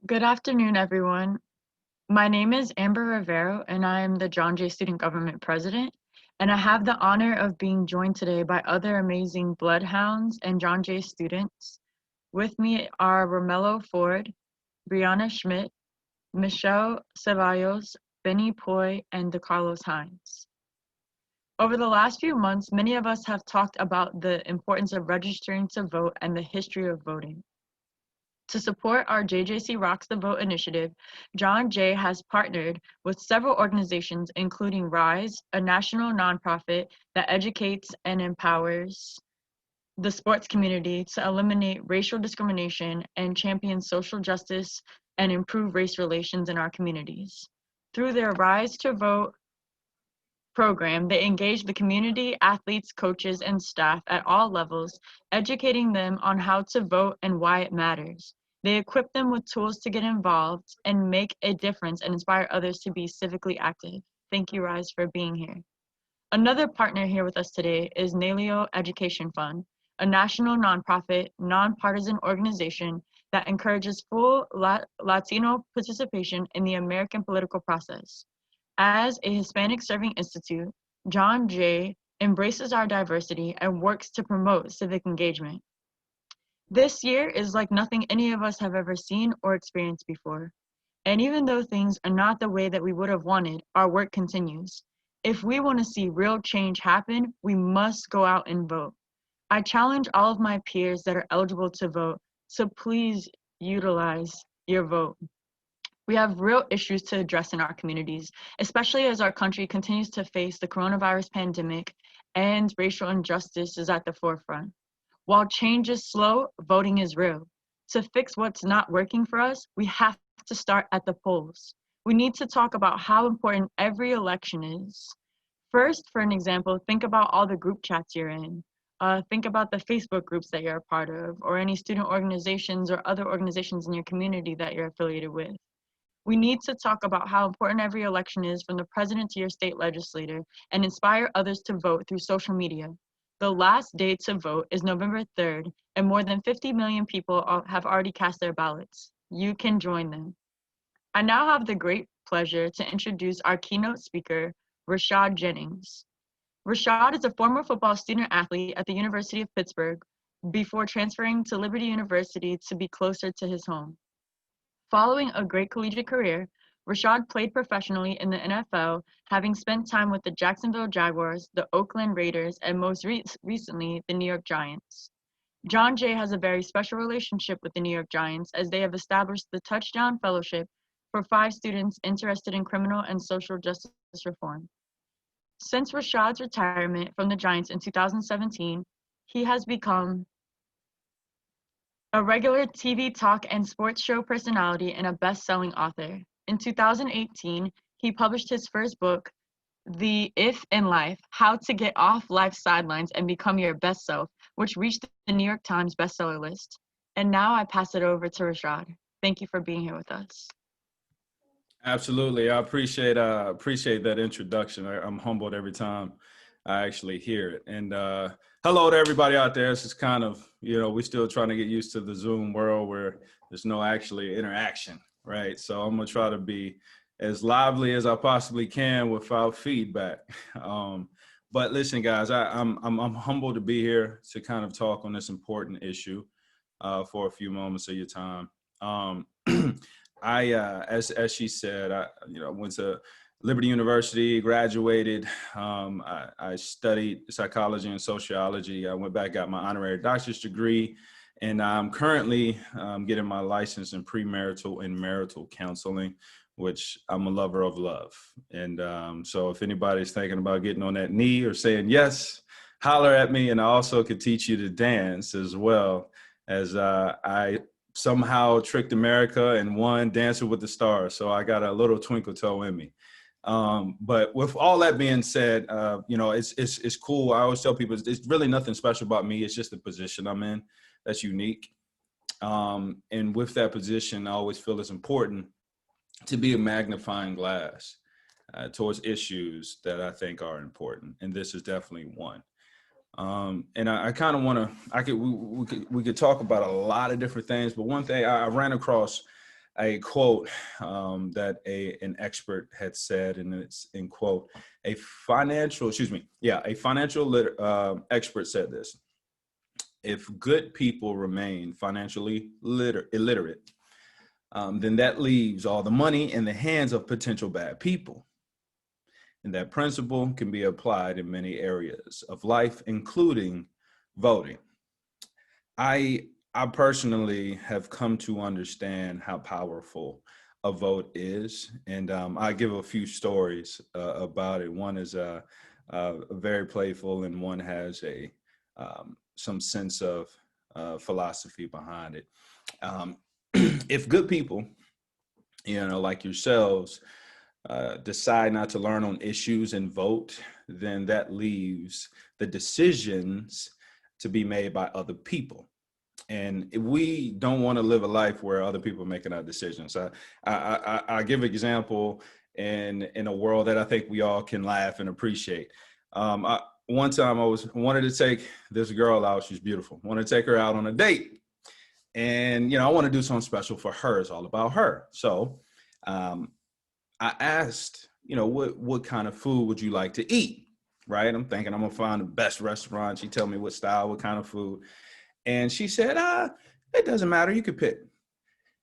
Good afternoon, everyone. My name is Amber Rivero, and I am the John Jay Student Government President. And I have the honor of being joined today by other amazing Bloodhounds and John Jay students. With me are Romello Ford, Brianna Schmidt, Michelle Cevallos, Benny Poi, and DeCarlos Hines. Over the last few months, many of us have talked about the importance of registering to vote and the history of voting. To support our JJC Rocks the Vote initiative, John Jay has partnered with several organizations, including RISE, a national nonprofit that educates and empowers the sports community to eliminate racial discrimination and champion social justice and improve race relations in our communities. Through their Rise to Vote program, they engage the community, athletes, coaches, and staff at all levels, educating them on how to vote and why it matters. They equip them with tools to get involved and make a difference and inspire others to be civically active. Thank you, Rise, for being here. Another partner here with us today is Nalio Education Fund, a national nonprofit, nonpartisan organization that encourages full Latino participation in the American political process. As a Hispanic serving institute, John Jay embraces our diversity and works to promote civic engagement. This year is like nothing any of us have ever seen or experienced before. And even though things are not the way that we would have wanted, our work continues. If we want to see real change happen, we must go out and vote. I challenge all of my peers that are eligible to vote to please utilize your vote. We have real issues to address in our communities, especially as our country continues to face the coronavirus pandemic and racial injustice is at the forefront. While change is slow, voting is real. To fix what's not working for us, we have to start at the polls. We need to talk about how important every election is. First, for an example, think about all the group chats you're in. Think about the Facebook groups that you're a part of, or any student organizations or other organizations in your community that you're affiliated with. We need to talk about how important every election is, from the president to your state legislator, and inspire others to vote through social media. The last day to vote is November 3rd, and more than 50 million people have already cast their ballots. You can join them. I now have the great pleasure to introduce our keynote speaker, Rashad Jennings. Rashad is a former football student athlete at the University of Pittsburgh before transferring to Liberty University to be closer to his home. Following a great collegiate career, Rashad played professionally in the NFL, having spent time with the Jacksonville Jaguars, the Oakland Raiders, and most recently, the New York Giants. John Jay has a very special relationship with the New York Giants, as they have established the Touchdown Fellowship for 5 students interested in criminal and social justice reform. Since Rashad's retirement from the Giants in 2017, he has become a regular TV talk and sports show personality and a best-selling author. In 2018, he published his first book, The If in Life: How to Get Off Life's Sidelines and Become Your Best Self, which reached the New York Times bestseller list. And now I pass it over to Rashad. Thank you for being here with us. Absolutely. I appreciate that introduction. I'm humbled every time I actually hear it. And hello to everybody out there. This is kind of, we're still trying to get used to the Zoom world where there's no actually interaction, right? So I'm going to try to be as lively as I possibly can without feedback. But listen, guys, I'm humbled to be here to kind of talk on this important issue for a few moments of your time. As she said, I went to Liberty University, graduated. I studied psychology and sociology. I went back, got my honorary doctorate degree, and I'm currently getting my license in premarital and marital counseling, which I'm a lover of love. And so if anybody's thinking about getting on that knee or saying yes, holler at me. And I also could teach you to dance as well, as I somehow tricked America and won Dancing with the Stars. So I got a little twinkle toe in me. But with all that being said, it's cool. I always tell people it's really nothing special about me. It's just the position I'm in that's unique. And with that position, I always feel it's important to be a magnifying glass towards issues that I think are important. And this is definitely one. And I kind of want to, we could talk about a lot of different things, but one thing I ran across a quote that an expert had said, and it's in quote, a financial expert said this: if good people remain financially illiterate, then that leaves all the money in the hands of potential bad people. And that principle can be applied in many areas of life, including voting. I personally have come to understand how powerful a vote is, and I give a few stories about it. One is very playful, and one has some sense of philosophy behind it. If good people, like yourselves, decide not to learn on issues and vote, then that leaves the decisions to be made by other people. And we don't want to live a life where other people are making our decisions. I give an example in a world that I think we all can laugh and appreciate. One time I wanted to take this girl out. She's beautiful. Wanted to take her out on a date. And, I want to do something special for her. It's all about her. So I asked, what kind of food would you like to eat? Right? I'm thinking I'm going to find the best restaurant. She tell me what style, what kind of food. And she said, it doesn't matter. You could pick.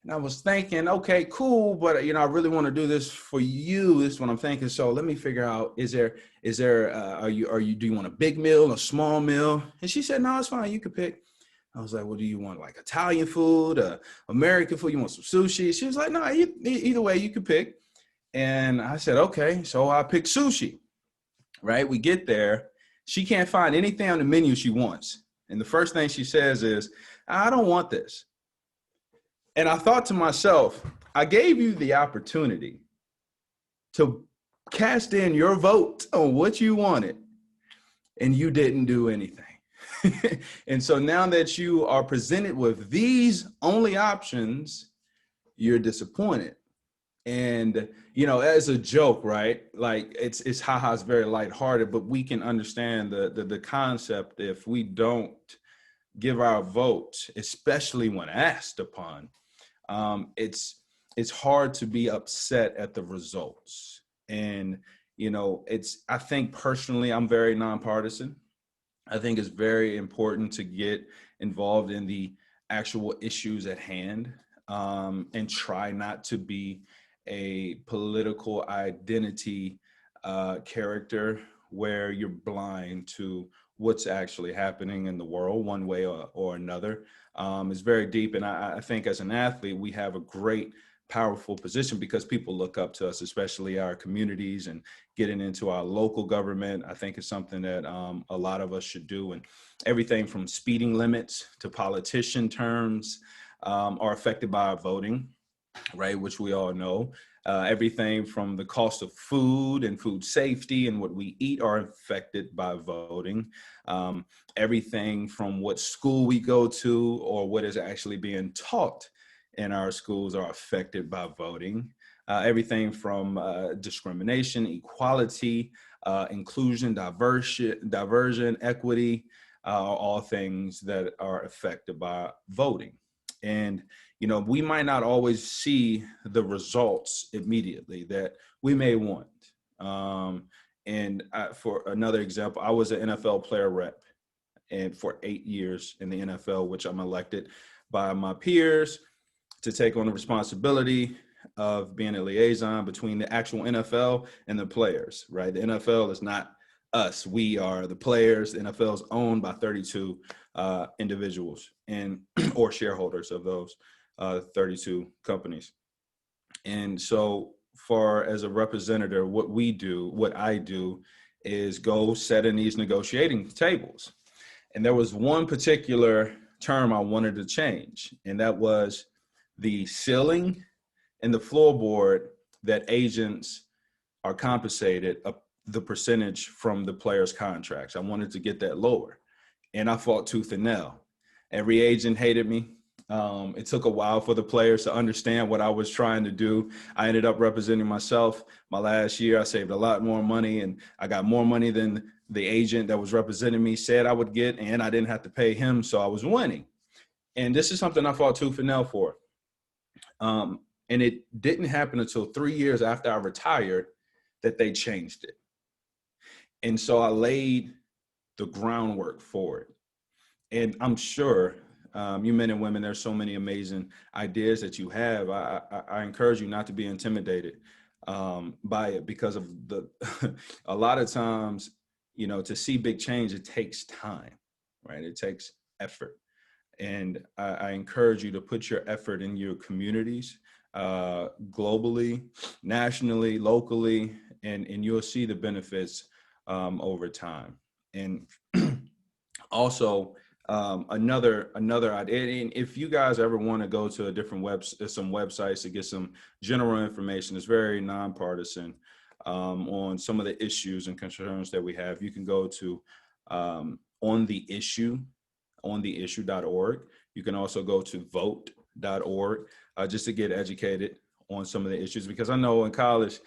And I was thinking, okay, cool. But, I really want to do this for you. This is what I'm thinking. So let me figure out, do you want a big meal, a small meal? And she said, no, it's fine. You could pick. I was like, well, do you want like Italian food, American food? You want some sushi? She was like, no, either way, you could pick. And I said, okay. So I picked sushi, right? We get there. She can't find anything on the menu she wants. And the first thing she says is, I don't want this. And I thought to myself, I gave you the opportunity to cast in your vote on what you wanted, and you didn't do anything. And so now that you are presented with these only options, you're disappointed. And, as a joke, right? Like it's haha, it's very lighthearted, but we can understand the concept. If we don't give our vote, especially when asked upon, it's hard to be upset at the results. And, I think personally, I'm very nonpartisan. I think it's very important to get involved in the actual issues at hand, and try not to be a political identity character where you're blind to what's actually happening in the world one way or another. It's very deep. And I think as an athlete, we have a great, powerful position because people look up to us, especially our communities, and getting into our local government. I think it's something that a lot of us should do. And everything from speeding limits to politician terms are affected by our voting, right? Which we all know. Everything from the cost of food and food safety and what we eat are affected by voting. Everything from what school we go to or what is actually being taught in our schools are affected by voting. Everything from discrimination, equality, inclusion, diversion, equity, are all things that are affected by voting. And we might not always see the results immediately that we may want. For another example, I was an NFL player rep and for 8 years in the NFL, which I'm elected by my peers to take on the responsibility of being a liaison between the actual NFL and the players, right? The NFL is not us. We are the players. The NFL is owned by 32 individuals and or shareholders of those 32 companies. And so as a representative, what I do is go set in these negotiating tables. And there was one particular term I wanted to change, and that was the ceiling and the floorboard that agents are compensated the percentage from the players' contracts. I wanted to get that lower, and I fought tooth and nail. Every agent hated me. It took a while for the players to understand what I was trying to do. I ended up representing myself. My last year, I saved a lot more money, and I got more money than the agent that was representing me said I would get, and I didn't have to pay him, so I was winning. And this is something I fought tooth and nail for. And it didn't happen until 3 years after I retired that they changed it. And so I laid the groundwork for it. And I'm sure you men and women, there's so many amazing ideas that you have. I encourage you not to be intimidated by it, because of the a lot of times, to see big change, it takes time, right? It takes effort. And I encourage you to put your effort in your communities, globally, nationally, locally, and you'll see the benefits over time. And also, another idea, and if you guys ever want to go to a different some websites to get some general information, it's very nonpartisan on some of the issues and concerns that we have. You can go to ontheissue.org. You can also go to vote.org just to get educated on some of the issues, because I know in college,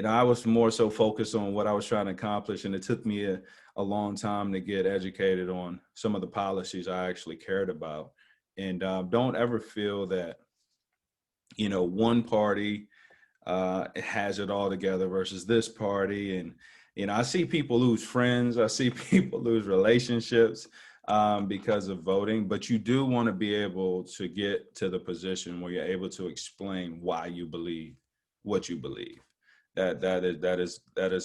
I was more so focused on what I was trying to accomplish, and it took me a long time to get educated on some of the policies I actually cared about. And don't ever feel that, one party has it all together versus this party. And, I see people lose friends. I see people lose relationships because of voting, but you do want to be able to get to the position where you're able to explain why you believe what you believe. That is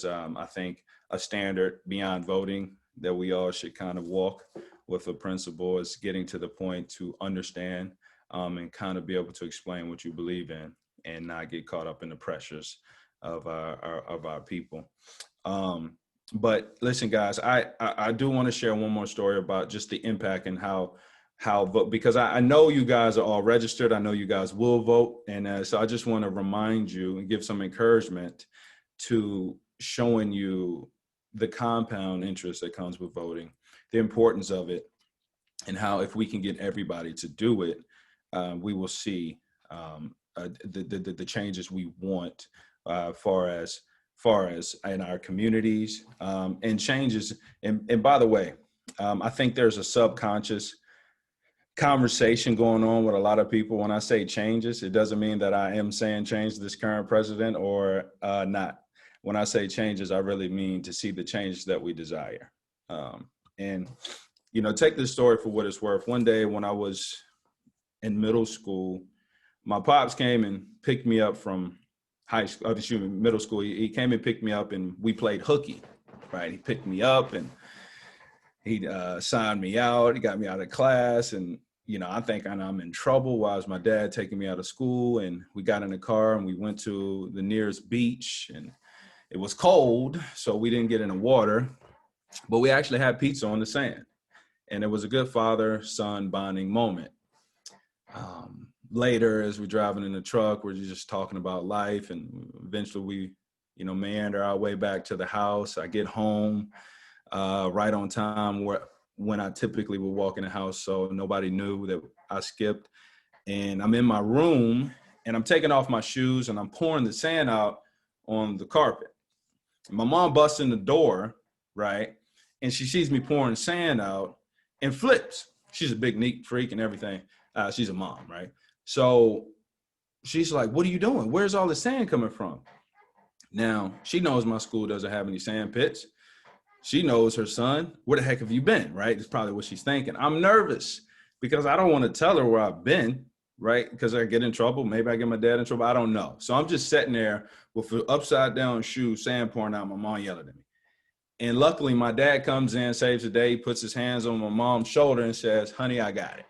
I think a standard beyond voting that we all should kind of walk with. A principle is getting to the point to understand and kind of be able to explain what you believe in, and not get caught up in the pressures of our people. But listen, guys, I do want to share one more story about just the impact and how vote, because I know you guys are all registered. I know you guys will vote. And so I just want to remind you and give some encouragement to showing you the compound interest that comes with voting, the importance of it, and how if we can get everybody to do it, we will see the changes we want far as in our communities, and changes. And by the way, I think there's a subconscious conversation going on with a lot of people. When I say changes, it doesn't mean that I am saying change this current president or not. When I say changes, I really mean to see the changes that we desire. And, take this story for what it's worth. One day when I was in middle school, my pops came and picked me up from middle school. He came and picked me up, and we played hooky, right? He picked me up and he signed me out. He got me out of class, and I think I'm in trouble. Why is my dad taking me out of school? And we got in the car and we went to the nearest beach, and it was cold, so we didn't get in the water, but we actually had pizza on the sand, and it was a good father-son bonding moment. Later, as we're driving in the truck, we're just talking about life, and eventually we, meander our way back to the house. I get home right on time when I typically would walk in the house, so nobody knew that I skipped. And I'm in my room, and I'm taking off my shoes, and I'm pouring the sand out on the carpet. My mom busts in the door, right? And she sees me pouring sand out and flips. She's a big neat freak and everything. She's a mom, right? So she's like, "What are you doing? Where's all the sand coming from?" Now, she knows my school doesn't have any sand pits. She knows her son. Where the heck have you been, right? That's probably what she's thinking. I'm nervous because I don't want to tell her where I've been, right? Because I get in trouble. Maybe I get my dad in trouble. I don't know. So I'm just sitting there with an upside down shoe, sand pouring out, my mom yelling at me. And luckily, my dad comes in, saves the day, puts his hands on my mom's shoulder and says, "Honey, I got it."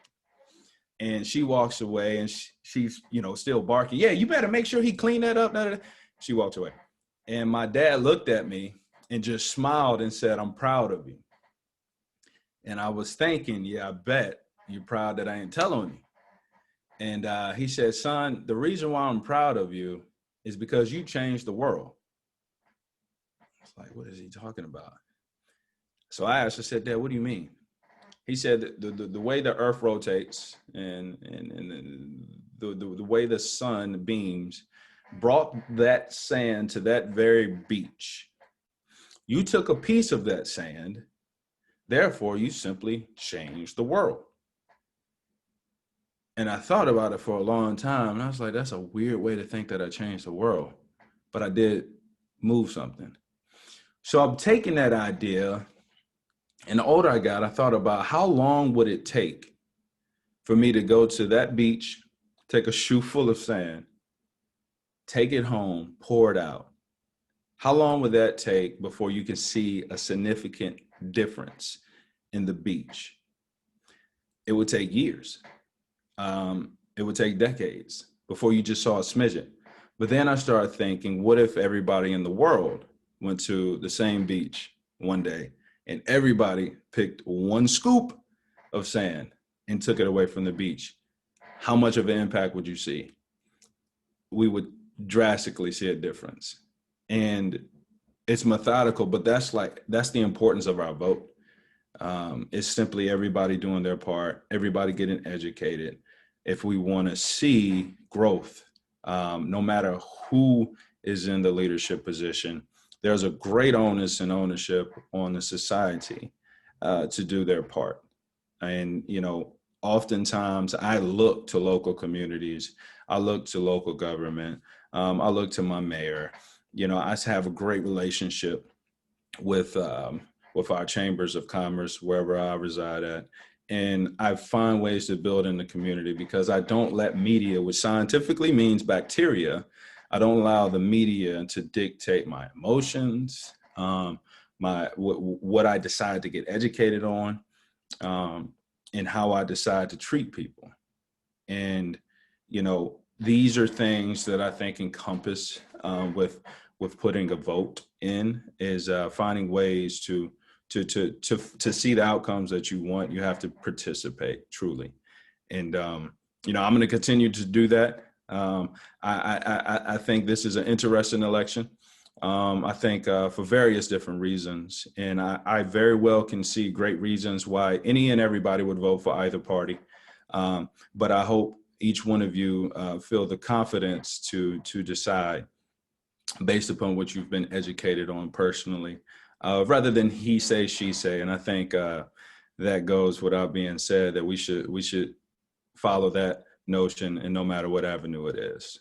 And she walks away, and she's, still barking. "Yeah, you better make sure he clean that up." She walked away. And my dad looked at me and just smiled and said, "I'm proud of you." And I was thinking, yeah, I bet you're proud that I ain't telling you. And he said, "Son, the reason why I'm proud of you is because you changed the world." It's like, what is he talking about? So I said, "Dad, what do you mean?" He said, the way the earth rotates and the way the sun beams brought that sand to that very beach. You took a piece of that sand, therefore you simply changed the world. And I thought about it for a long time, and I was like, that's a weird way to think that I changed the world. But I did move something. So I'm taking that idea, and the older I got, I thought about how long would it take for me to go to that beach, take a shoe full of sand, take it home, pour it out. How long would that take before you can see a significant difference in the beach? It would take years. It would take decades before you just saw a smidgen. But then I started thinking, what if everybody in the world went to the same beach one day and everybody picked one scoop of sand and took it away from the beach? How much of an impact would you see? We would drastically see a difference. And it's methodical, but that's the importance of our vote. It's simply everybody doing their part, everybody getting educated. If we want to see growth, no matter who is in the leadership position, there's a great onus and ownership on the society to do their part. And, oftentimes I look to local communities, I look to local government, I look to my mayor. I have a great relationship with our chambers of commerce wherever I reside at. And I find ways to build in the community because I don't let media, which scientifically means bacteria, I don't allow the media to dictate my emotions, what I decide to get educated on, and how I decide to treat people. And, these are things that I think encompass with putting a vote in is finding ways to see the outcomes that you want. You have to participate truly. And, I'm going to continue to do that. I think this is an interesting election. I think for various different reasons. And I very well can see great reasons why any and everybody would vote for either party. But I hope each one of you feel the confidence to decide based upon what you've been educated on personally, rather than he say, she say. And I think that goes without being said that we should follow that notion, and no matter what avenue it is.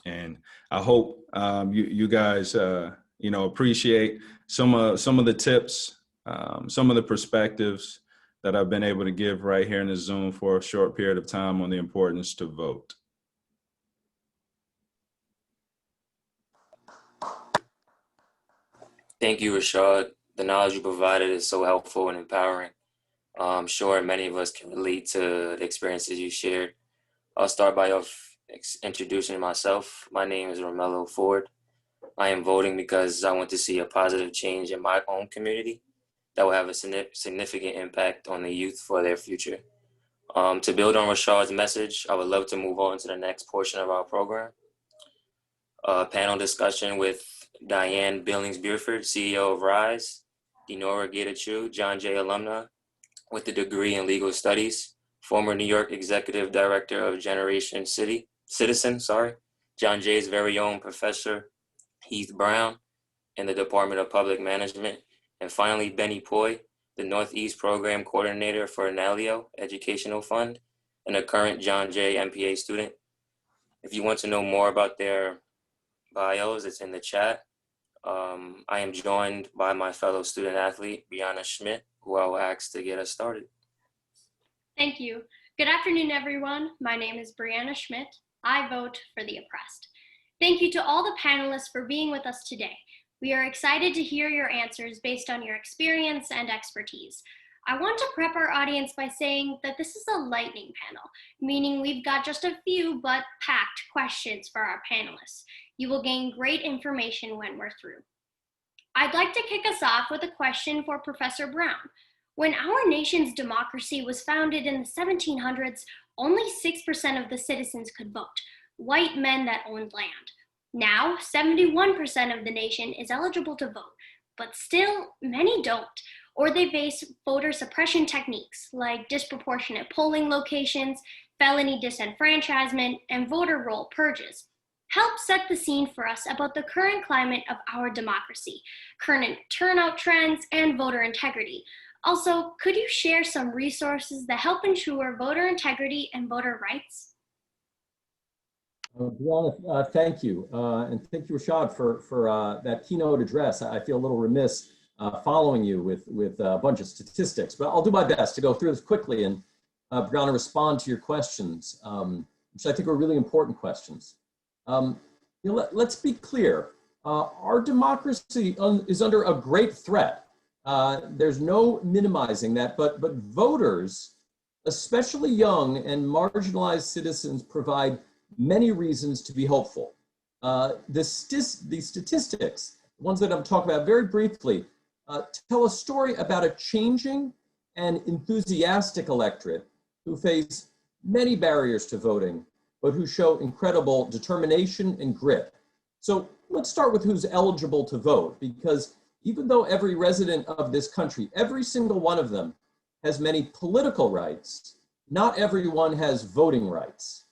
And I hope you guys appreciate some of the tips, some of the perspectives that I've been able to give right here in the Zoom for a short period of time on the importance to vote. Thank you, Rashad. The knowledge you provided is so helpful and empowering. I'm sure many of us can relate to the experiences you shared. I'll start by introducing myself. My name is Romello Ford. I am voting because I want to see a positive change in my own community that will have a significant impact on the youth for their future. To build on Rashad's message, I would love to move on to the next portion of our program. Panel discussion with Diane Billings-Buford, CEO of RISE, Dinora Getachew, John Jay alumna with a degree in legal studies, former New York Executive Director of Generation Citizen, John Jay's very own Professor Heath Brown in the Department of Public Management, and finally Benny Poi, the Northeast Program Coordinator for Nalio Educational Fund, and a current John Jay MPA student. If you want to know more about their bios, it's in the chat. I am joined by my fellow student athlete, Brianna Schmidt, who I will ask to get us started. Thank you. Good afternoon, everyone. My name is Brianna Schmidt. I vote for the oppressed. Thank you to all the panelists for being with us today. We are excited to hear your answers based on your experience and expertise. I want to prep our audience by saying that this is a lightning panel, meaning we've got just a few but packed questions for our panelists. You will gain great information when we're through. I'd like to kick us off with a question for Professor Brown. When our nation's democracy was founded in the 1700s, only 6% of the citizens could vote, white men that owned land. Now, 71% of the nation is eligible to vote, but still many don't, or they face voter suppression techniques like disproportionate polling locations, felony disenfranchisement, and voter roll purges. Help set the scene for us about the current climate of our democracy, current turnout trends, and voter integrity. Also, could you share some resources that help ensure voter integrity and voter rights? Brianna, thank you. And thank you, Rashad, for that keynote address. I feel a little remiss following you with a bunch of statistics, but I'll do my best to go through this quickly and, Brianna, respond to your questions, which I think are really important questions. Let's be clear. Our democracy is under a great threat. There's no minimizing that, but voters, especially young and marginalized citizens, provide many reasons to be hopeful. The statistics, the ones that I'm talking about very briefly, tell a story about a changing and enthusiastic electorate who face many barriers to voting, but who show incredible determination and grit. So let's start with who's eligible to vote, because even though every resident of this country, every single one of them, has many political rights, not everyone has voting rights.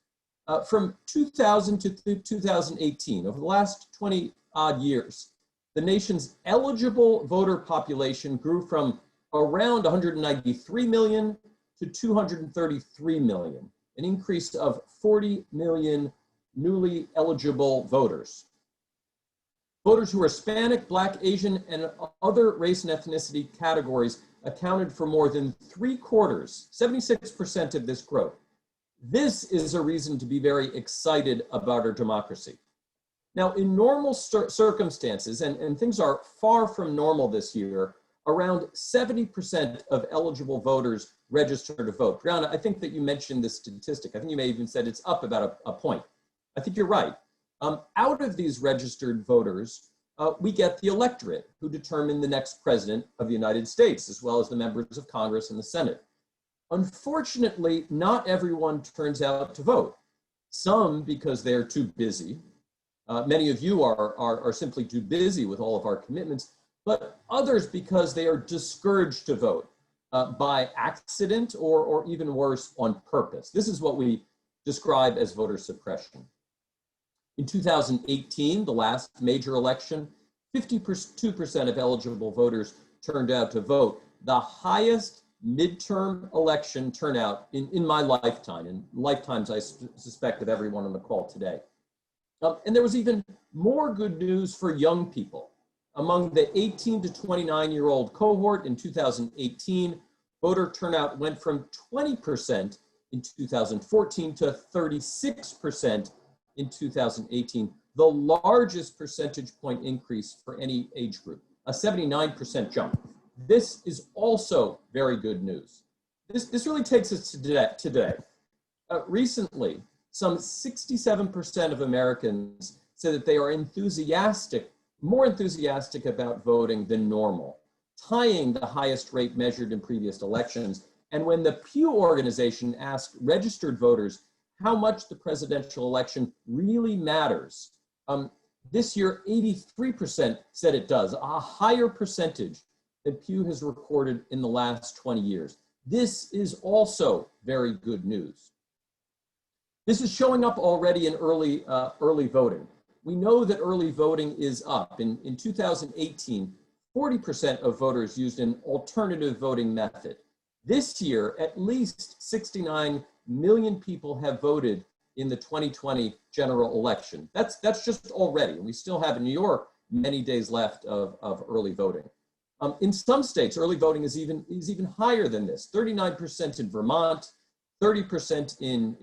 From 2000 to 2018, over the last 20 odd years, the nation's eligible voter population grew from around 193 million to 233 million, an increase of 40 million newly eligible voters. Voters who are Hispanic, Black, Asian, and other race and ethnicity categories accounted for more than 3/4, 76% of this growth. This is a reason to be very excited about our democracy. Now, in normal circumstances, and things are far from normal this year, around 70% of eligible voters register to vote. Brianna, I think that you mentioned this statistic. I think you may even said it's up about a point. I think you're right. Out of these registered voters, we get the electorate, who determine the next president of the United States, as well as the members of Congress and the Senate. Unfortunately, not everyone turns out to vote. Some because they're too busy. Many of you are simply too busy with all of our commitments, but others because they are discouraged to vote by accident or even worse, on purpose. This is what we describe as voter suppression. In 2018, the last major election, 52% of eligible voters turned out to vote, the highest midterm election turnout in my lifetime, and lifetimes I suspect of everyone on the call today. And there was even more good news for young people. Among the 18 to 29-year-old cohort in 2018, voter turnout went from 20% in 2014 to 36% in 2018, the largest percentage point increase for any age group, a 79% jump. This is also very good news. This really takes us to today. Recently, some 67% of Americans said that they are more enthusiastic about voting than normal, tying the highest rate measured in previous elections. And when the Pew organization asked registered voters how much the presidential election really matters, this year 83% said it does, a higher percentage than Pew has recorded in the last 20 years. This is also very good news. This is showing up already in early voting. We know that early voting is up. In 2018, 40% of voters used an alternative voting method. This year, at least 69 million people have voted in the 2020 general election. That's just already, and we still have in New York many days left of early voting. In some states, early voting is even higher than this, 39% in Vermont, 30% in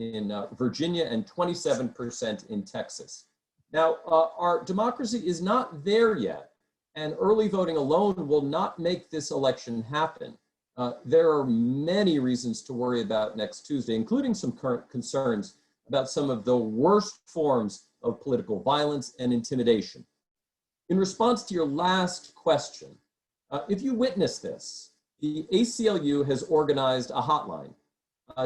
Virginia, and 27% in Texas. Now, our democracy is not there yet, and early voting alone will not make this election happen. There are many reasons to worry about next Tuesday, including some current concerns about some of the worst forms of political violence and intimidation. In response to your last question, if you witness this, the ACLU has organized a hotline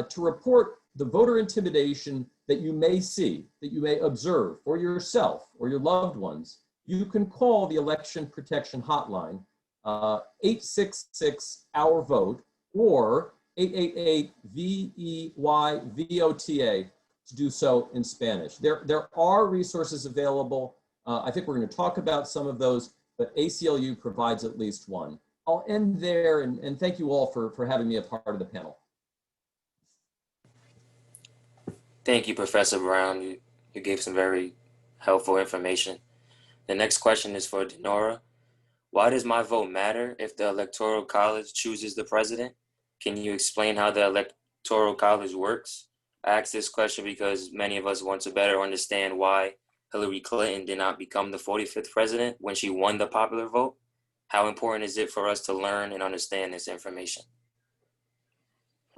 to report the voter intimidation that you may see, that you may observe for yourself or your loved ones. You can call the Election Protection Hotline, 866-OUR-VOTE or 888-VEY-VOTA to do so in Spanish. There are resources available. I think we're going to talk about some of those, but ACLU provides at least one. I'll end there and thank you all for having me a part of the panel. Thank you, Professor Brown. You gave some very helpful information. The next question is for Denora. Why does my vote matter if the Electoral College chooses the president? Can you explain how the Electoral College works? I ask this question because many of us want to better understand why Hillary Clinton did not become the 45th president when she won the popular vote. How important is it for us to learn and understand this information?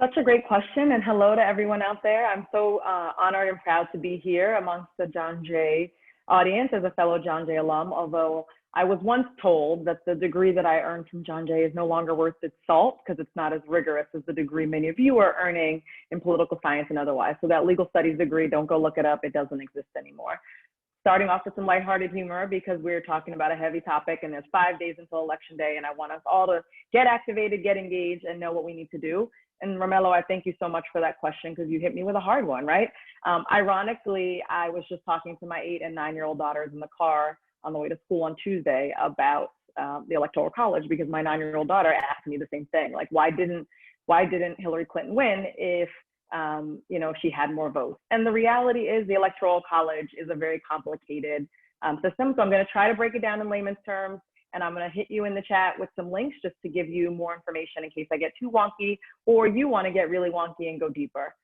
Such a great question, and hello to everyone out there. I'm so honored and proud to be here amongst the John Jay audience as a fellow John Jay alum, although I was once told that the degree that I earned from John Jay is no longer worth its salt because it's not as rigorous as the degree many of you are earning in political science and otherwise. So that legal studies degree, don't go look it up, it doesn't exist anymore. Starting off with some lighthearted humor because we're talking about a heavy topic and there's 5 days until Election Day, and I want us all to get activated, get engaged, and know what we need to do. And Romello, I thank you so much for that question because you hit me with a hard one, right? Ironically, I was just talking to my 8- and 9-year-old daughters in the car on the way to school on Tuesday about the Electoral College because my 9-year-old daughter asked me the same thing, like why didn't Hillary Clinton win if she had more votes? And the reality is the Electoral College is a very complicated system. So I'm going to try to break it down in layman's terms. And I'm going to hit you in the chat with some links just to give you more information in case I get too wonky or you want to get really wonky and go deeper.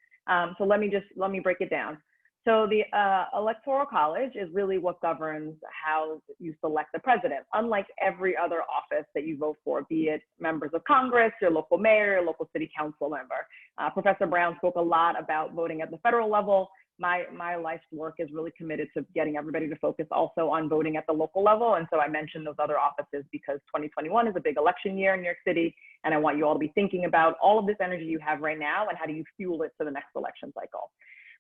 So let me break it down. So the Electoral College is really what governs how you select the president. Unlike every other office that you vote for, be it members of Congress, your local mayor, your local city council member. Professor Brown spoke a lot about voting at the federal level. My life's work is really committed to getting everybody to focus also on voting at the local level. And so I mentioned those other offices because 2021 is a big election year in New York City. And I want you all to be thinking about all of this energy you have right now and how do you fuel it for the next election cycle.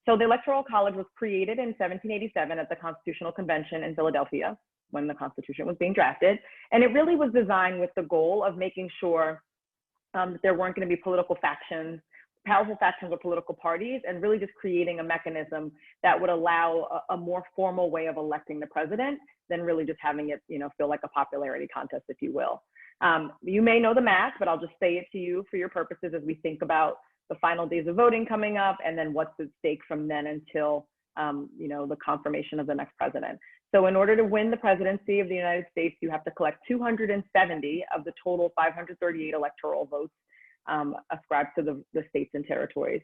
So the Electoral College was created in 1787 at the Constitutional Convention in Philadelphia when the Constitution was being drafted. And it really was designed with the goal of making sure that there weren't going to be political factions, powerful factions or political parties, and really just creating a mechanism that would allow a more formal way of electing the president than really just having it, feel like a popularity contest, if you will. You may know the math, but I'll just say it to you for your purposes as we think about the final days of voting coming up and then what's at stake from then until, the confirmation of the next president. So in order to win the presidency of the United States, you have to collect 270 of the total 538 electoral votes ascribed to the states and territories.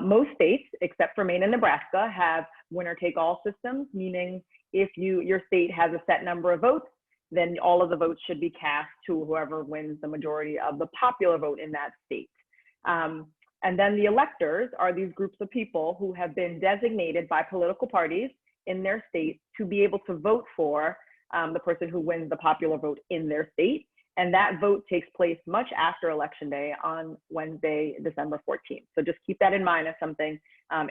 Most states, except for Maine and Nebraska, have winner-take-all systems, meaning if your state has a set number of votes, then all of the votes should be cast to whoever wins the majority of the popular vote in that state. And then the electors are these groups of people who have been designated by political parties in their state to be able to vote for the person who wins the popular vote in their state. And that vote takes place much after Election Day on Wednesday, December 14th. So just keep that in mind as something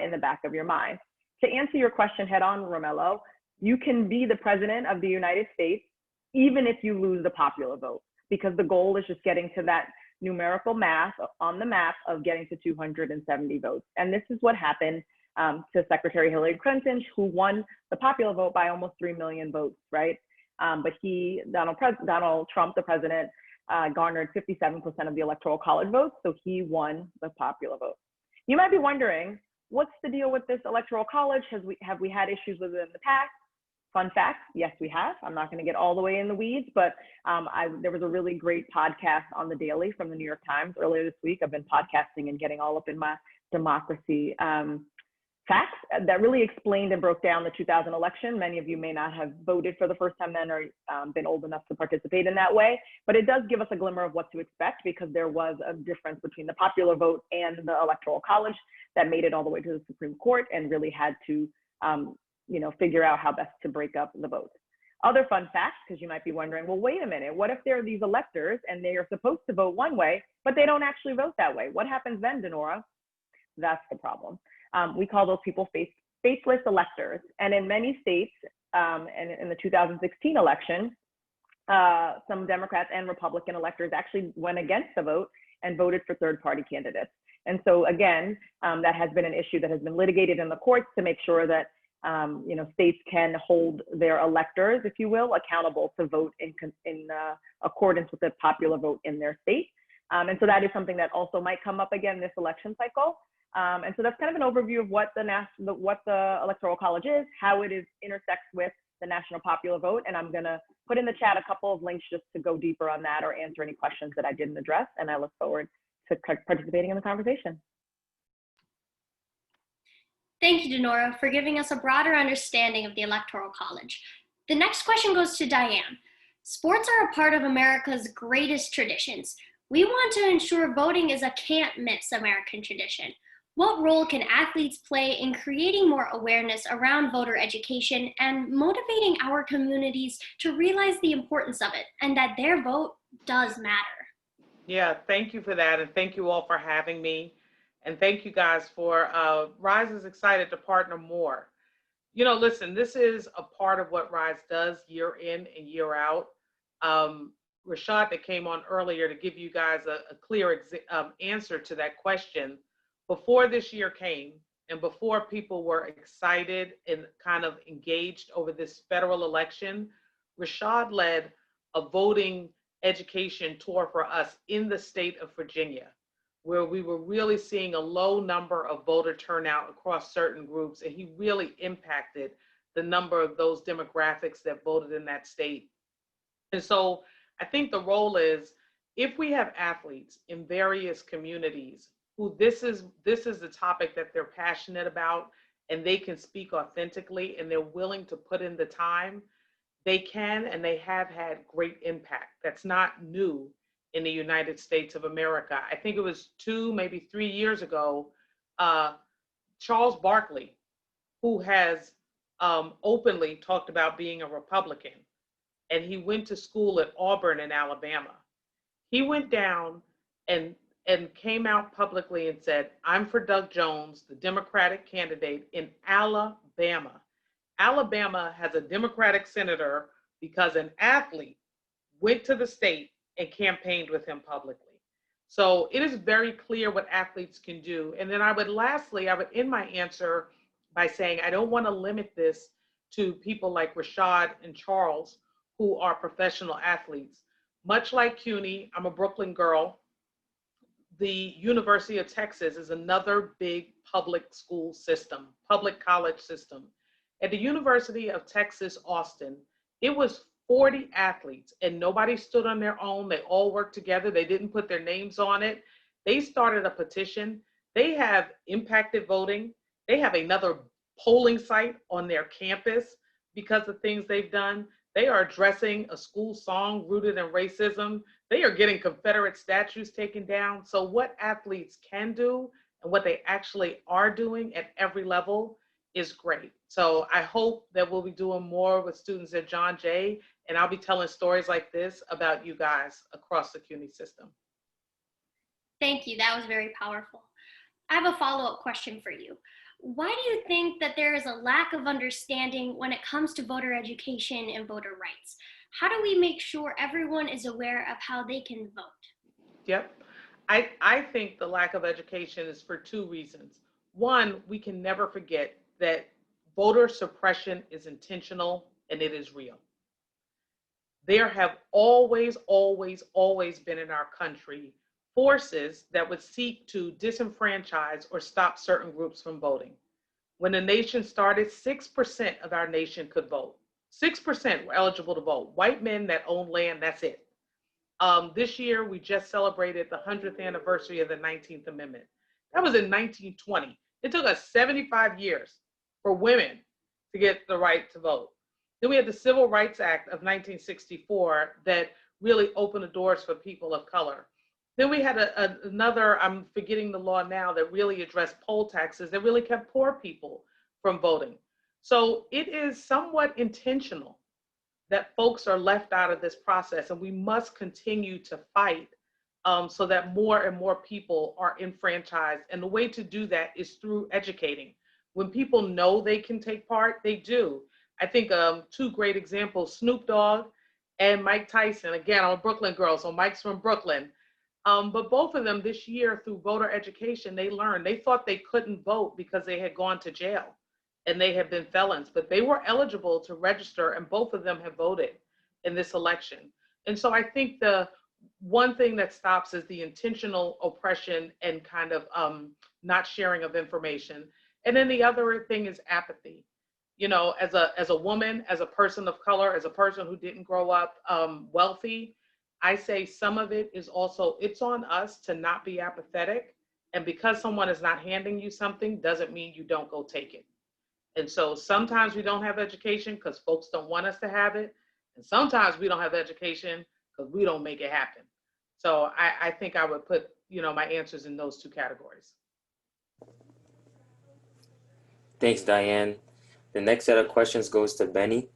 in the back of your mind. To answer your question head on, Romello, you can be the president of the United States even if you lose the popular vote, because the goal is just getting to that numerical math on the map of getting to 270 votes. And this is what happened to Secretary Hillary Clinton, who won the popular vote by almost 3 million votes, right? But Donald Trump, the president, garnered 57% of the Electoral College votes, so he won the popular vote. You might be wondering, what's the deal with this Electoral College? Have we had issues with it in the past? Fun fact, yes, we have. I'm not going to get all the way in the weeds, but there was a really great podcast on The Daily from the New York Times earlier this week. I've been podcasting and getting all up in my democracy facts that really explained and broke down the 2000 election. Many of you may not have voted for the first time then or been old enough to participate in that way, but it does give us a glimmer of what to expect because there was a difference between the popular vote and the Electoral College that made it all the way to the Supreme Court and really had to figure out how best to break up the votes. Other fun facts, because you might be wondering, well, wait a minute, what if there are these electors and they are supposed to vote one way, but they don't actually vote that way? What happens then, Denora? That's the problem. We call those people faithless electors. And in many states, and in the 2016 election, some Democrats and Republican electors actually went against the vote and voted for third-party candidates. And so again, that has been an issue that has been litigated in the courts to make sure that States can hold their electors, if you will, accountable to vote in accordance with the popular vote in their state. And so that is something that also might come up again this election cycle. And so that's kind of an overview of what the Electoral College is, how it intersects with the national popular vote. And I'm going to put in the chat a couple of links just to go deeper on that or answer any questions that I didn't address. And I look forward to participating in the conversation. Thank you, Denora, for giving us a broader understanding of the Electoral College. The next question goes to Diane. Sports are a part of America's greatest traditions. We want to ensure voting is a can't-miss American tradition. What role can athletes play in creating more awareness around voter education and motivating our communities to realize the importance of it and that their vote does matter? Yeah, thank you for that. And thank you all for having me. And thank you guys for, RISE is excited to partner more. Listen, this is a part of what RISE does year in and year out. Rashad that came on earlier to give you guys a clear answer to that question. Before this year came and before people were excited and kind of engaged over this federal election, Rashad led a voting education tour for us in the state of Virginia, where we were really seeing a low number of voter turnout across certain groups, and he really impacted the number of those demographics that voted in that state. And so I think the role is, if we have athletes in various communities who this is the topic that they're passionate about and they can speak authentically and they're willing to put in the time, they can and they have had great impact. That's not new in the United States of America. I think it was 2, maybe 3 years ago, Charles Barkley, who has openly talked about being a Republican, and he went to school at Auburn in Alabama. He went down and came out publicly and said, "I'm for Doug Jones, the Democratic candidate in Alabama." Alabama has a Democratic senator because an athlete went to the state and campaigned with him publicly. So it is very clear what athletes can do. And then I would end my answer by saying I don't want to limit this to people like Rashad and Charles, who are professional athletes. Much like CUNY, I'm a Brooklyn girl. The University of Texas is another big public school system, public college system. At the University of Texas, Austin, it was 40 athletes, and nobody stood on their own. They all worked together. They didn't put their names on it. They started a petition. They have impacted voting. They have another polling site on their campus because of things they've done. They are addressing a school song rooted in racism. They are getting Confederate statues taken down. So what athletes can do and what they actually are doing at every level is great. So I hope that we'll be doing more with students at John Jay, and I'll be telling stories like this about you guys across the CUNY system. Thank you. That was very powerful. I have a follow-up question for you. Why do you think that there is a lack of understanding when it comes to voter education and voter rights? How do we make sure everyone is aware of how they can vote? Yep. I think the lack of education is for 2 reasons. One, we can never forget that voter suppression is intentional and it is real. There have always been in our country forces that would seek to disenfranchise or stop certain groups from voting. When the nation started, 6% of our nation could vote. 6% were eligible to vote. White men that own land, that's it. This year, we just celebrated the 100th anniversary of the 19th Amendment. That was in 1920. It took us 75 years for women to get the right to vote. Then we had the Civil Rights Act of 1964 that really opened the doors for people of color. Then we had another, I'm forgetting the law now, that really addressed poll taxes that really kept poor people from voting. So it is somewhat intentional that folks are left out of this process, and we must continue to fight so that more and more people are enfranchised. And the way to do that is through educating. When people know they can take part, they do. I think 2 great examples, Snoop Dogg and Mike Tyson. Again, I'm a Brooklyn girl, so Mike's from Brooklyn. But both of them this year through voter education, they learned. They thought they couldn't vote because they had gone to jail. and they have been felons, but they were eligible to register, and both of them have voted in this election. And so I think the one thing that stops is the intentional oppression and kind of not sharing of information. And then the other thing is apathy. You know, as a woman, as a person of color, as a person who didn't grow up wealthy, I say some of it is also, it's on us to not be apathetic. And because someone is not handing you something doesn't mean you don't go take it. And so sometimes we don't have education because folks don't want us to have it. And sometimes we don't have education because we don't make it happen. So I think I would put, you know, my answers in those two categories. Thanks, Diane. The next set of questions goes to Benny.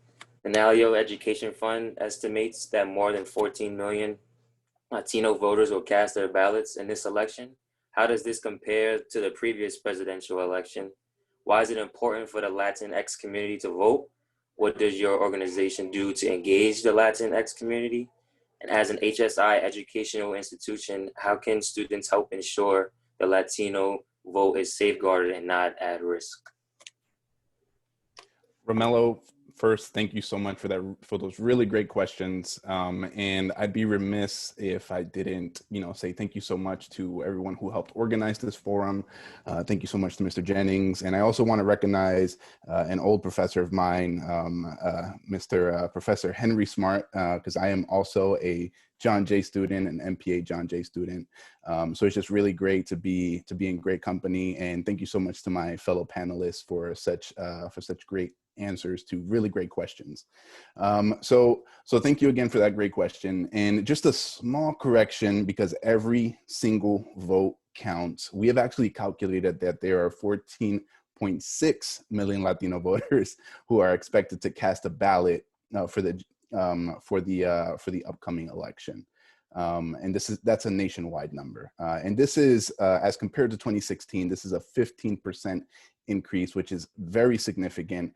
The Nalio Education Fund estimates that more than 14 million Latino voters will cast their ballots in this election. How does this compare to the previous presidential election? Why is it important for the Latinx community to vote? What does your organization do to engage the Latinx community? And as an HSI educational institution, how can students help ensure the Latino vote is safeguarded and not at risk? Romello, first, thank you so much for those really great questions. And I'd be remiss if I didn't, say thank you so much to everyone who helped organize this forum. Thank you so much to Mr. Jennings. And I also want to recognize an old professor of mine, Professor Henry Smart, because I am also a John Jay student, an MPA John Jay student. So it's just really great to be in great company. And thank you so much to my fellow panelists for such great answers to really great questions. So thank you again for that great question. And just a small correction, because every single vote counts. We have actually calculated that there are 14.6 million Latino voters who are expected to cast a ballot for the upcoming election. And that's a nationwide number. And this is, as compared to 2016, this is a 15% increase, which is very significant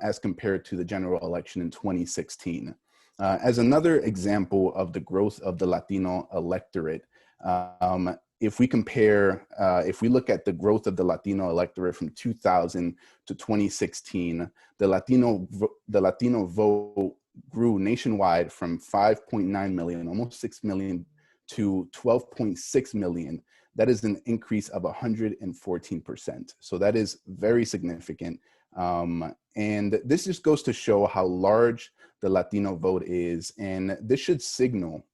as compared to the general election in 2016. As another example of the growth of the Latino electorate, if we look at the growth of the Latino electorate from 2000 to 2016, the Latino vote grew nationwide from 5.9 million, almost 6 million, to 12.6 million. That is an increase of 114%. So that is very significant. And this just goes to show how large the Latino vote is. And this should signal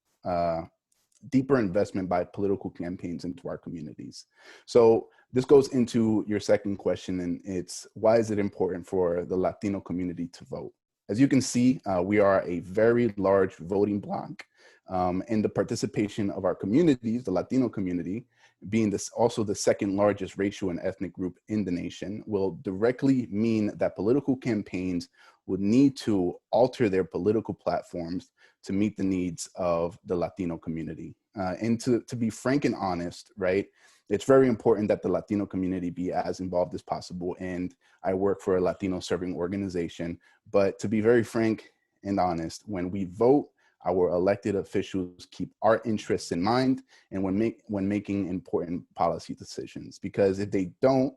deeper investment by political campaigns into our communities. So this goes into your second question, and it's, why is it important for the Latino community to vote? As you can see, we are a very large voting bloc, and the participation of our communities, the Latino community, being also the second largest racial and ethnic group in the nation, will directly mean that political campaigns would need to alter their political platforms to meet the needs of the Latino community. And to be frank and honest, right, it's very important that the Latino community be as involved as possible. And I work for a Latino serving organization, but to be very frank and honest, when we vote, our elected officials keep our interests in mind and when making important policy decisions, because if they don't,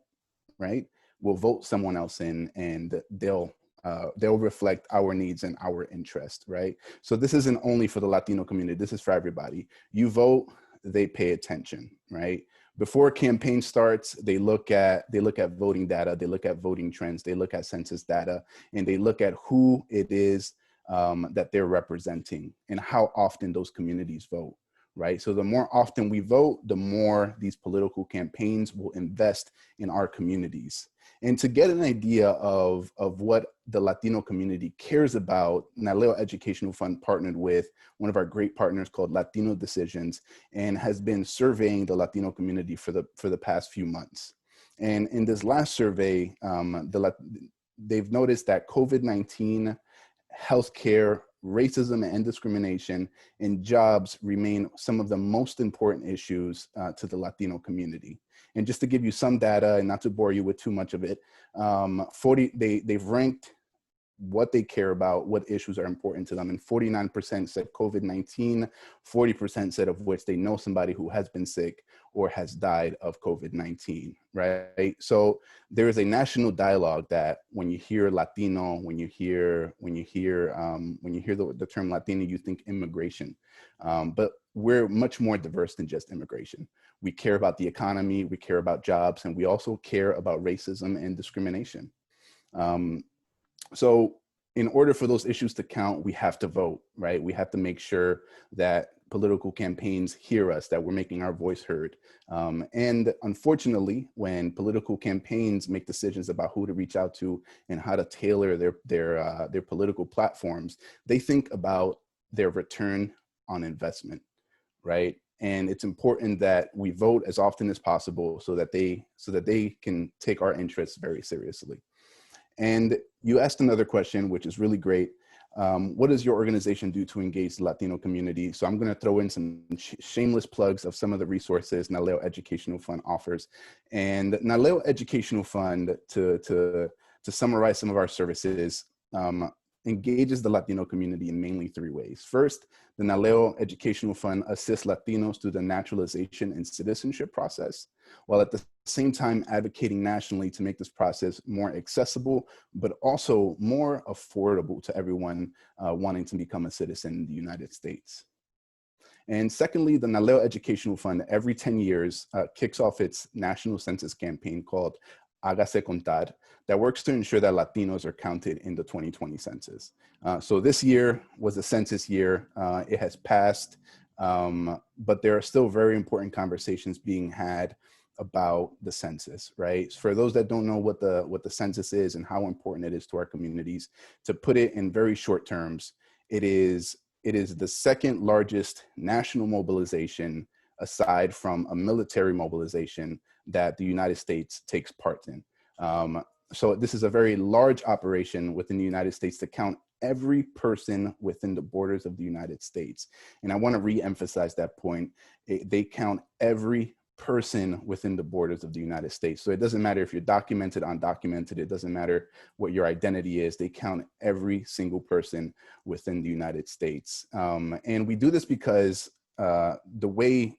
right, we'll vote someone else in and they'll reflect our needs and our interest, right? So this isn't only for the Latino community, this is for everybody. You vote, they pay attention, right? Before a campaign starts, they look at voting data, they look at voting trends, they look at census data, and they look at who it is that they're representing and how often those communities vote, right? So the more often we vote, the more these political campaigns will invest in our communities. And to get an idea of what the Latino community cares about, Nalio Educational Fund partnered with one of our great partners called Latino Decisions and has been surveying the Latino community for the past few months. And in this last survey, they've noticed that COVID-19, healthcare, racism and discrimination, and jobs remain some of the most important issues to the Latino community. And just to give you some data, and not to bore you with too much of it, they've ranked what they care about, what issues are important to them, and 49% said COVID-19, 40% said of which they know somebody who has been sick, or has died of COVID-19, right? So there is a national dialogue that when you hear Latino, when you hear the term Latino, you think immigration, but we're much more diverse than just immigration. We care about the economy, we care about jobs, and we also care about racism and discrimination. So in order for those issues to count, we have to vote, right? We have to make sure that political campaigns hear us, that we're making our voice heard. And unfortunately, when political campaigns make decisions about who to reach out to and how to tailor their political platforms, they think about their return on investment, right? And it's important that we vote as often as possible so that they can take our interests very seriously. And you asked another question, which is really great. What does your organization do to engage the Latino community? So I'm going to throw in some shameless plugs of some of the resources Nalio Educational Fund offers. And Nalio Educational Fund, to summarize some of our services, engages the Latino community in mainly three ways. First, the Naleo Educational Fund assists Latinos through the naturalization and citizenship process, while at the same time advocating nationally to make this process more accessible, but also more affordable to everyone wanting to become a citizen in the United States. And secondly, the Naleo Educational Fund every 10 years kicks off its national census campaign called Hágase Contar, that works to ensure that Latinos are counted in the 2020 census. So this year was a census year. It has passed, but there are still very important conversations being had about the census, right? For those that don't know what the census is and how important it is to our communities, to put it in very short terms, it is the second largest national mobilization aside from a military mobilization that the United States takes part in. So this is a very large operation within the United States to count every person within the borders of the United States. And I want to re-emphasize that point. They count every person within the borders of the United States. So it doesn't matter if you're documented, undocumented, it doesn't matter what your identity is, they count every single person within the United States. And we do this because the way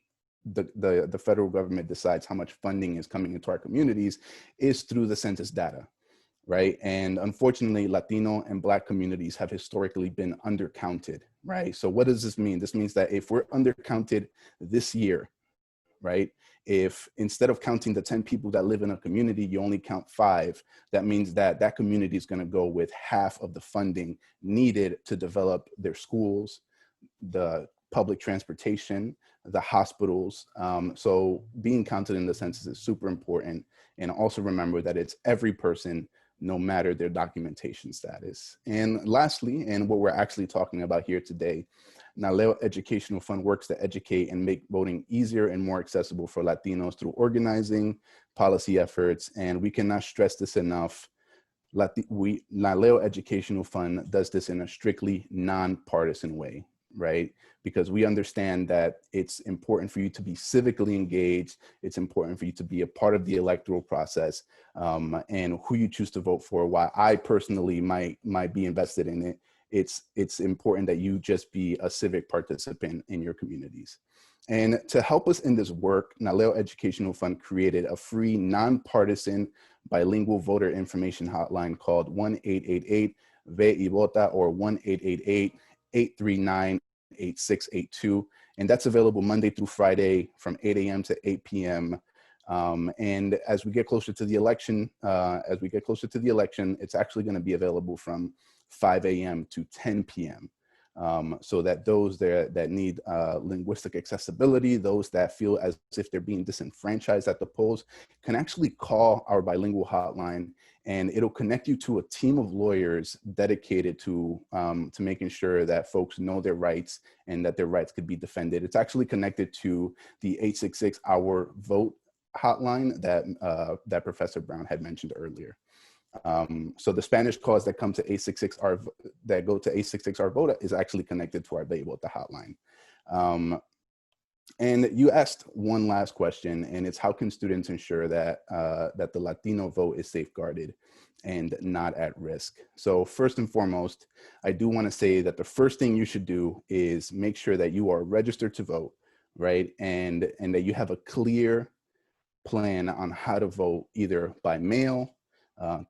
the federal government decides how much funding is coming into our communities is through the census data, right? And unfortunately, Latino and Black communities have historically been undercounted, right? So what does this mean? This means that if we're undercounted this year, right? If instead of counting the 10 people that live in a community, you only count 5, that means that that community is going to go with half of the funding needed to develop their schools, the public transportation, the hospitals. So being counted in the census is super important. And also remember that it's every person, no matter their documentation status. And lastly, and what we're actually talking about here today, Naleo Educational Fund works to educate and make voting easier and more accessible for Latinos through organizing, policy efforts, and we cannot stress this enough. Naleo Educational Fund does this in a strictly nonpartisan way, right? Because we understand that it's important for you to be civically engaged. It's important for you to be a part of the electoral process, and who you choose to vote for. While I personally might be invested in it, it's important that you just be a civic participant in your communities. And to help us in this work, Naleo Educational Fund created a free, nonpartisan, bilingual voter information hotline called 1-888-VE-VOTA or 1-888-839-8682. And that's available Monday through Friday from 8 a.m. to 8 p.m. And as we get closer to the election, it's actually going to be available from 5 a.m. to 10 p.m. So that those there that need linguistic accessibility, those that feel as if they're being disenfranchised at the polls, can actually call our bilingual hotline, and it'll connect you to a team of lawyers dedicated to making sure that folks know their rights and that their rights could be defended. It's actually connected to the 866 Our Vote hotline that Professor Brown had mentioned earlier. So the Spanish calls that come to 866 that go to 866 Our Vote is actually connected to our VE-VOTA hotline. And you asked one last question, and it's how can students ensure that that the Latino vote is safeguarded and not at risk? So first and foremost, I do want to say that the first thing you should do is make sure that you are registered to vote, right? And that you have a clear plan on how to vote, either by mail,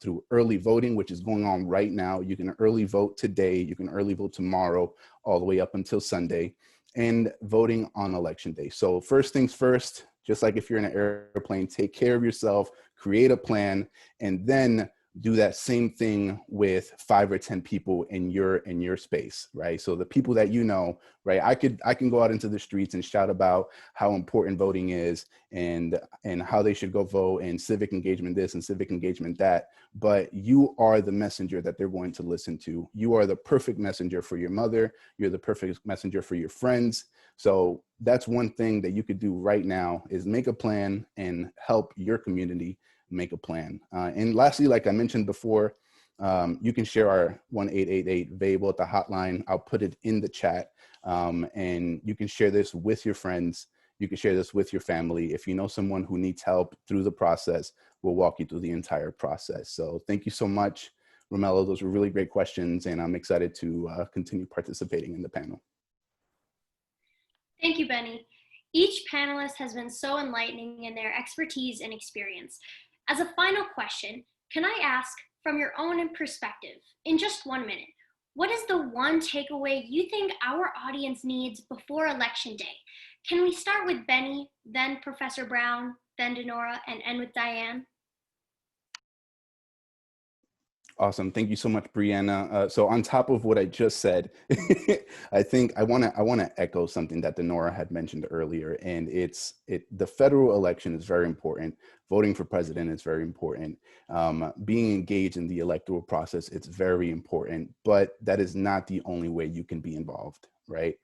through early voting, which is going on right now. You can early vote today, you can early vote tomorrow, all the way up until Sunday, and voting on election day. So first things first, just like if you're in an airplane, take care of yourself, create a plan, and then do that same thing with 5 or 10 people in your space, right? So the people that you know, right? I can go out into the streets and shout about how important voting is and how they should go vote and civic engagement this and civic engagement that, but you are the messenger that they're going to listen to. You are the perfect messenger for your mother. You're the perfect messenger for your friends. So that's one thing that you could do right now, is make a plan and help your community make a plan. And lastly, like I mentioned before, you can share our 1-888-VABLE at the hotline. I'll put it in the chat, and you can share this with your friends. You can share this with your family. If you know someone who needs help through the process, we'll walk you through the entire process. So thank you so much, Romello. Those were really great questions, and I'm excited to continue participating in the panel. Thank you, Benny. Each panelist has been so enlightening in their expertise and experience. As a final question, can I ask, from your own perspective, in just 1 minute, what is the one takeaway you think our audience needs before Election Day? Can we start with Benny, then Professor Brown, then Denora, and end with Diane? Awesome. Thank you so much, Brianna. So on top of what I just said, I think I want to echo something that Denora had mentioned earlier, and the federal election is very important. Voting for president is very important. Being engaged in the electoral process, it's very important, but that is not the only way you can be involved, right?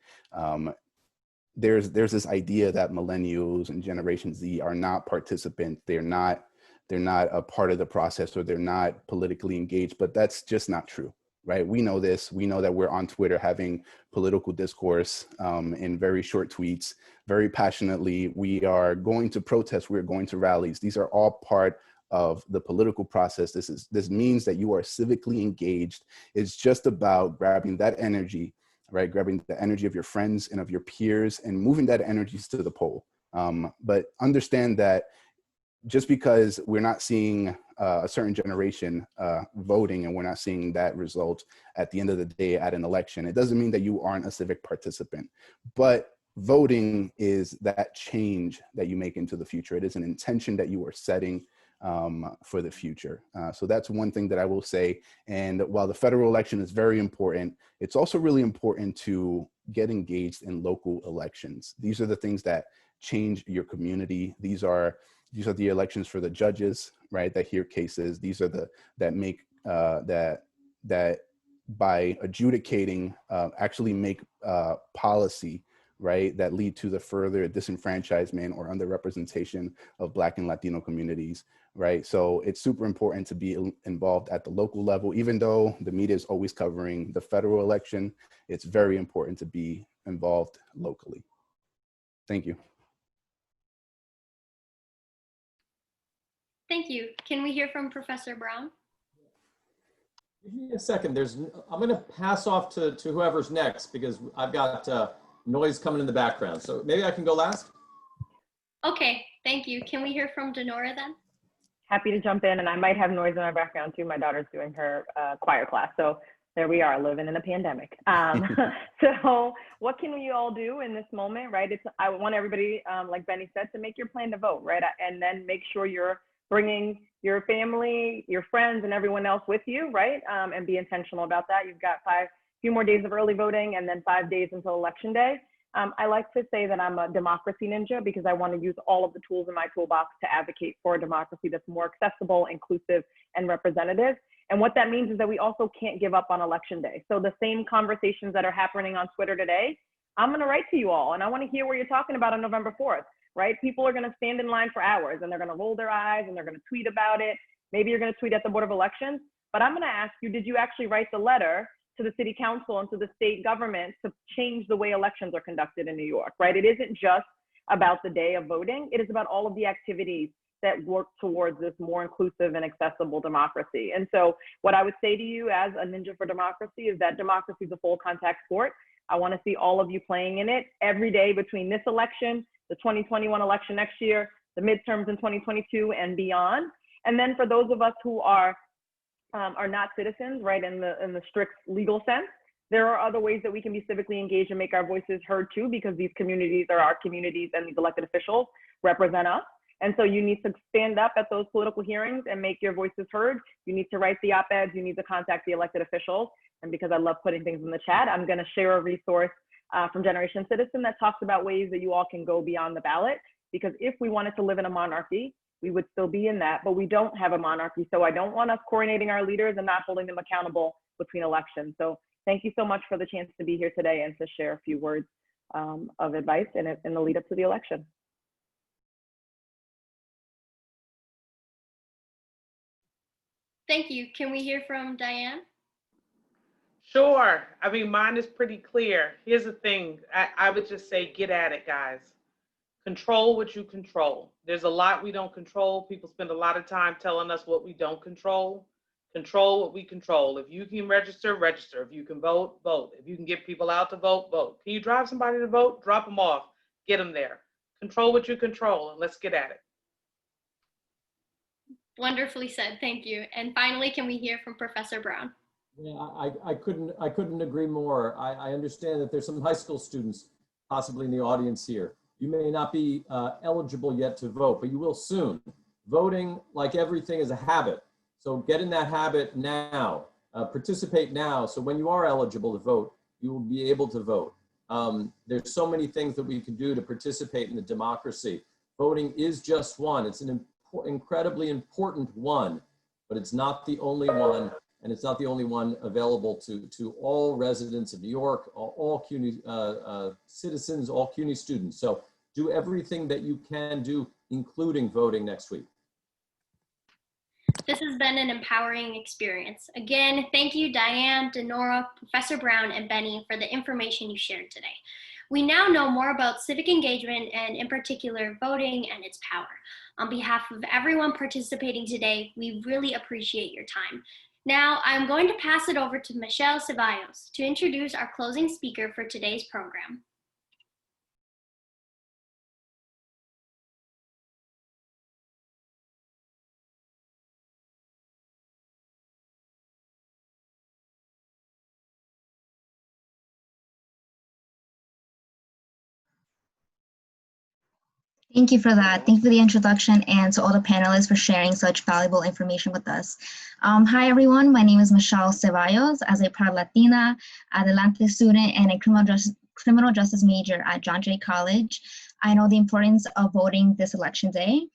There's this idea that millennials and Generation Z are not participants. They're not a part of the process, or they're not politically engaged, but that's just not true, right? We know this. We know that we're on Twitter having political discourse in very short tweets, very passionately. We are going to protests. We're going to rallies. These are all part of the political process. This means that you are civically engaged. It's just about grabbing that energy, right? Grabbing the energy of your friends and of your peers and moving that energy to the poll. But understand that just because we're not seeing a certain generation voting, and we're not seeing that result at the end of the day at an election, it doesn't mean that you aren't a civic participant. But voting is that change that you make into the future. It is an intention that you are setting for the future. So that's one thing that I will say. And while the federal election is very important, it's also really important to get engaged in local elections. These are the things that change your community. These are the elections for the judges, right, that hear cases. These are that make that by adjudicating actually make policy, right, that lead to the further disenfranchisement or underrepresentation of Black and Latino communities, right? So it's super important to be involved at the local level. Even though the media is always covering the federal election, it's very important to be involved locally. Thank you. Thank you. Can we hear from Professor Brown? Give me a second. I'm going to pass off to whoever's next, because I've got noise coming in the background. So maybe I can go last. Okay, thank you. Can we hear from Denora then? Happy to jump in, and I might have noise in my background too. My daughter's doing her choir class, so there we are, living in a pandemic. So what can we all do in this moment, right? I want everybody, like Benny said, to make your plan to vote, right? And then make sure you're bringing your family, your friends, and everyone else with you, right? And be intentional about that. You've got few more days of early voting, and then 5 days until Election Day. I like to say that I'm a democracy ninja, because I want to use all of the tools in my toolbox to advocate for a democracy that's more accessible, inclusive, and representative. And what that means is that we also can't give up on Election Day. So the same conversations that are happening on Twitter today, I'm going to write to you all, and I want to hear what you're talking about on November 4th, right? People are going to stand in line for hours, and they're going to roll their eyes, and they're going to tweet about it. Maybe you're going to tweet at the Board of Elections, but I'm going to ask you, did you actually write the letter to the city council and to the state government to change the way elections are conducted in New York, right? It isn't just about the day of voting. It is about all of the activities that work towards this more inclusive and accessible democracy. And so what I would say to you as a ninja for democracy is that democracy is a full contact sport. I want to see all of you playing in it every day between this election, the 2021 election next year, the midterms in 2022 and beyond. And then for those of us who are not citizens, right, in the strict legal sense, there are other ways that we can be civically engaged and make our voices heard too, because these communities are our communities and these elected officials represent us. And so you need to stand up at those political hearings and make your voices heard. You need to write the op-eds, you need to contact the elected officials. And because I love putting things in the chat, I'm gonna share a resource from Generation Citizen that talks about ways that you all can go beyond the ballot. Because if we wanted to live in a monarchy, we would still be in that, but we don't have a monarchy. So I don't want us coronating our leaders and not holding them accountable between elections. So thank you so much for the chance to be here today and to share a few words of advice in the lead up to the election. Thank you. Can we hear from Diane? Sure. I mean, mine is pretty clear. Here's the thing. I would just say, get at it, guys. Control what you control. There's a lot we don't control. People spend a lot of time telling us what we don't control. Control what we control. If you can register, register. If you can vote, vote. If you can get people out to vote, vote. Can you drive somebody to vote? Drop them off. Get them there. Control what you control, and let's get at it. Wonderfully said. Thank you. And finally, can we hear from Professor Brown? Yeah, I couldn't agree more. I understand that there's some high school students possibly in the audience here. You may not be eligible yet to vote, but you will soon. Voting, like everything, is a habit. So get in that habit now. Participate now. So when you are eligible to vote, you will be able to vote. There's so many things that we can do to participate in the democracy. Voting is just one. It's an incredibly important one, but it's not the only one. And it's not the only one available to all residents of New York, all CUNY citizens, all CUNY students. So do everything that you can do, including voting next week. This has been an empowering experience. Again, thank you, Diane, Denora, Professor Brown, and Benny for the information you shared today. We now know more about civic engagement and in particular voting and its power. On behalf of everyone participating today, we really appreciate your time. Now, I'm going to pass it over to Michelle Cevallos to introduce our closing speaker for today's program. Thank you for that. Thank you for the introduction and to all the panelists for sharing such valuable information with us. Hi, everyone. My name is Michelle Cevallos. As a proud Latina, Adelante student, and a criminal justice major at John Jay College, I know the importance of voting this election day.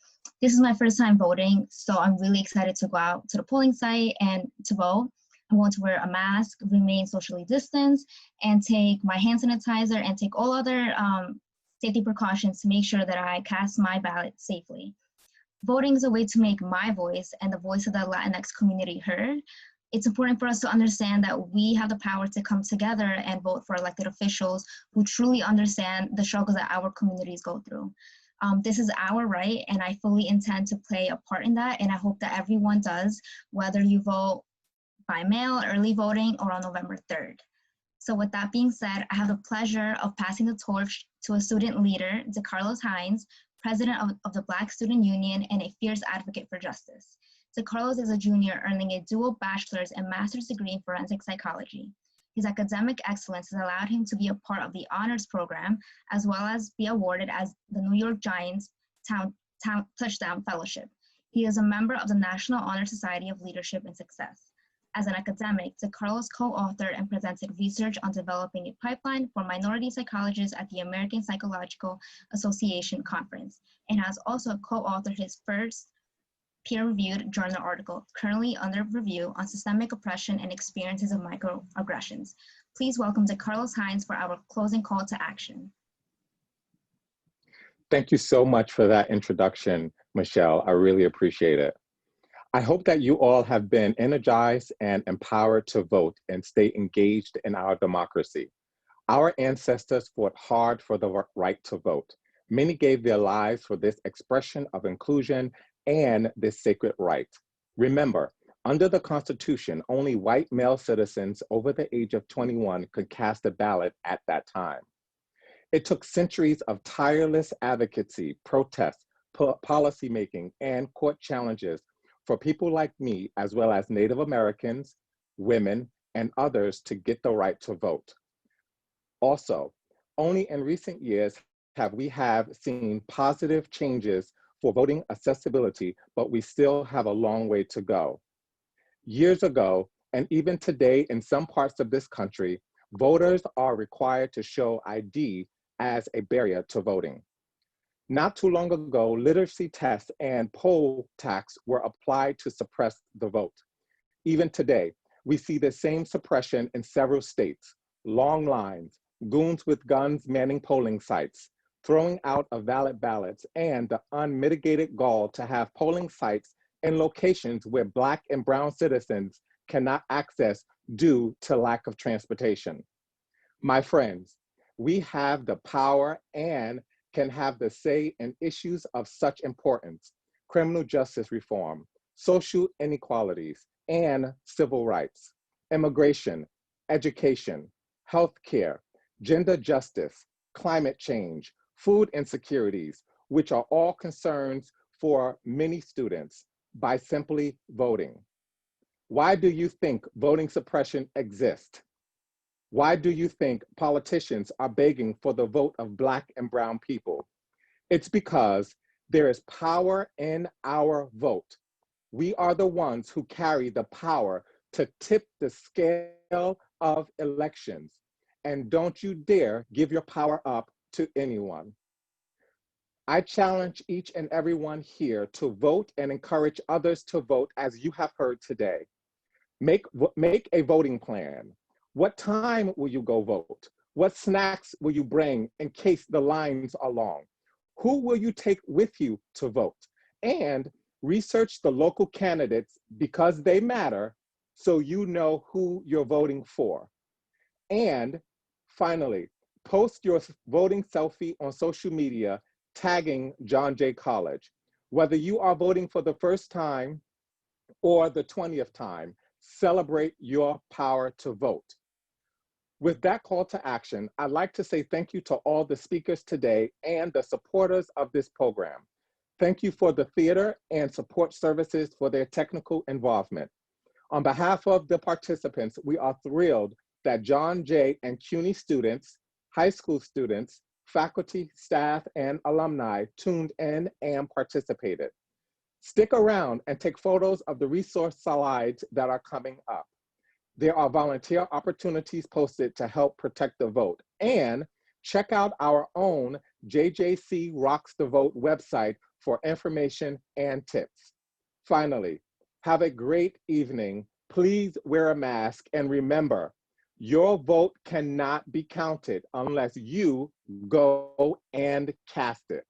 This is my first time voting, so I'm really excited to go out to the polling site and to vote. I'm going to wear a mask, remain socially distanced, and take my hand sanitizer and take all other safety precautions to make sure that I cast my ballot safely. Voting is a way to make my voice and the voice of the Latinx community heard. It's important for us to understand that we have the power to come together and vote for elected officials who truly understand the struggles that our communities go through. This is our right, and I fully intend to play a part in that, and I hope that everyone does, whether you vote by mail, early voting, or on November 3rd. So with that being said, I have the pleasure of passing the torch to a student leader, Hines, president of the Black Student Union and a fierce advocate for justice. Carlos is a junior earning a dual bachelor's and master's degree in forensic psychology. His academic excellence has allowed him to be a part of the honors program, as well as be awarded as the New York Giants Touchdown Fellowship. He is a member of the National Honor Society of Leadership and Success. As an academic, Carlos co-authored and presented research on developing a pipeline for minority psychologists at the American Psychological Association conference, and has also co-authored his first peer-reviewed journal article, currently under review, on systemic oppression and experiences of microaggressions. Please welcome Carlos Hines for our closing call to action. Thank you so much for that introduction, Michelle. I really appreciate it. I hope that you all have been energized and empowered to vote and stay engaged in our democracy. Our ancestors fought hard for the right to vote. Many gave their lives for this expression of inclusion and this sacred right. Remember, Under the Constitution, only white male citizens over the age of 21 could cast a ballot at that time. It took centuries of tireless advocacy, protests, policymaking, and court challenges for people like me, as well as Native Americans, women, and others to get the right to vote. Also, only in recent years have we seen positive changes for voting accessibility, but we still have a long way to go. Years ago, and even today in some parts of this country, voters are required to show ID as a barrier to voting. Not too long ago, literacy tests and poll tax were applied to suppress the vote. Even today, we see the same suppression in several states: long lines, goons with guns manning polling sites, throwing out of valid ballots, and the unmitigated gall to have polling sites in locations where Black and brown citizens cannot access due to lack of transportation. My friends, we have the power and can have the say in issues of such importance: criminal justice reform, social inequalities, and civil rights, immigration, education, healthcare, gender justice, climate change, food insecurities, which are all concerns for many students, by simply voting. Why do you think voting suppression exists? Why do you think politicians are begging for the vote of Black and brown people? It's because there is power in our vote. We are the ones who carry the power to tip the scale of elections. And don't you dare give your power up to anyone. I challenge each and everyone here to vote and encourage others to vote, as you have heard today. Make a voting plan. What time will you go vote? What snacks will you bring in case the lines are long? Who will you take with you to vote? And research the local candidates, because they matter, so you know who you're voting for. And finally, post your voting selfie on social media, tagging John Jay College. Whether you are voting for the first time or the 20th time, celebrate your power to vote. With that call to action, I'd like to say thank you to all the speakers today and the supporters of this program. Thank you for the theater and support services for their technical involvement. On behalf of the participants, we are thrilled that John Jay and CUNY students, high school students, faculty, staff, and alumni tuned in and participated. Stick around and take photos of the resource slides that are coming up. There are volunteer opportunities posted to help protect the vote. And check out our own JJC Rocks the Vote website for information and tips. Finally, have a great evening. Please wear a mask, and remember, your vote cannot be counted unless you go and cast it.